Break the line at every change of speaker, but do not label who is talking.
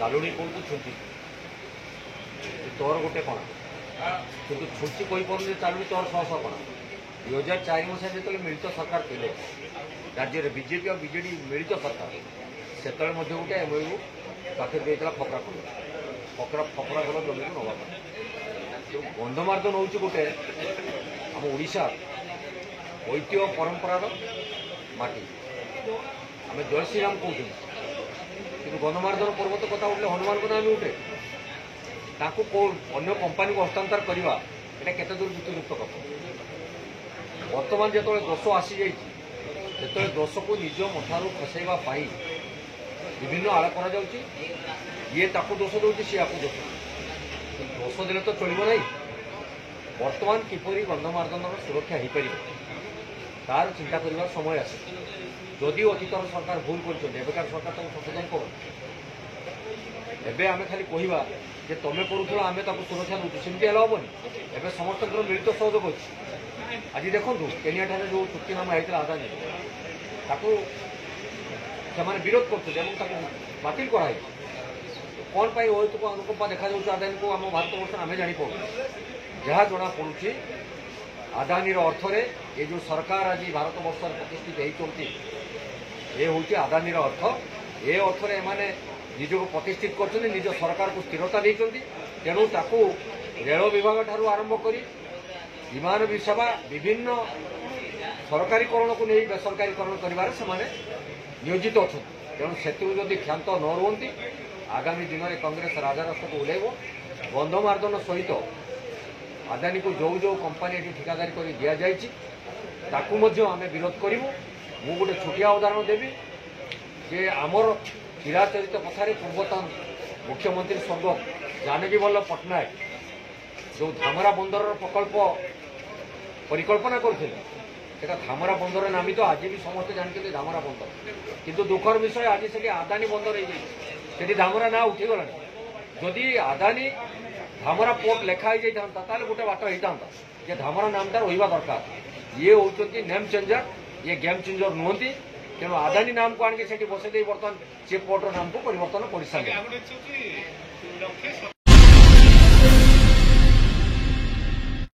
चालुणी कौन छुंची तोर गोटे कण कि छुंची कही पारे चालुणी तोर शह शह कण 2004 मसीहा जो मिलित सरकार थे राज्य में बीजेपी और बीजेडी मिलित सरकार से गोटे एमओयू पाखे देता फकरा खोल फकरा खोल जमी को नवा जो गंधमार्दन हूँ गोटे आम ओडिशा ऐतिह्य परंपरार माटी आम जय श्रीराम कहते कि गणमार्दन पर्व तो कथा उठे हनुमान को नाम उठे अन्य कंपानी को हस्तांतर करवा यहाँ केते दूर युक्तियुक्त कथा बर्तमान जो दोष आसी जाते दोष को निज मथारू खसैवा विभिन्न आड़ कर ये दोष दूसरी सी आपको दोष दोष देने तो चलो ना बर्तमान किपरि गंधमार्दन सुरक्षा हो पार तार चिंता करने समय आसे जदि अतीतर सरकार भूल कर सरकार संशोधन कर आम खाली कहवा जे तुम करूला आम सुरक्षा दूसरी सेमती हेनी एवं समस्त मिलित सहयोग अच्छी आज देखो केनिया ठारे जो चुक्तिनामा होता आदानी से विरोध करते बातिल कराई कौन पाई अहेतुक अनुकंपा देखा आदानी को आम भारत वर्ष आम जापा जहाँ जना पड़ुछि आदानी अर्थ रे ये जो सरकार आज भारत वर्ष प्रतिष्ठित होती ये हूँ आदानी अर्थ ये अर्थ रे माने निज को प्रतिष्ठित कर निज सरकार को स्थिरता देते तेणु ताकू रेल विभाग ठारू आरंभ करी विमान सेवा विभिन्न सरकारीकरण को नहीं बेसरकारीकरण कर नियोजित अच्छा तेणु से क्षांत न रुहति आगामी दिन में कांग्रेस राजरास्ता को ओह्लैब गंधमार्दन सहित आदानी को जो जो कंपानी ठिकादारी कर दि जाए आम विरोध करूँ मु गोटे छोटिया उदाहरण देवी जे आमर चिराचरित कथार पूर्वतन मुख्यमंत्री स्वर्गत जानकी वल्लभ पट्टनायक जो धामरा बंदर प्रकल्प परिकल्पना करते धामरा बंदर नामी तो आज भी समस्त जानते धामरा बंदर किंतु दुखर विषय आज से आदानी बंदर हो धामरा ना उठीगला जदि आदानी धामरा पोर्ट लिखाई जाता गोटे बाट होता जे धामरा नामटा रहा दरकार ये होती नेम चेंजर ये गेम चेंजर नुहति तेणु आदानी नाम को आनिक बसई बर्तमान से पोर्टर नाम को परिवर्तन कर सारे।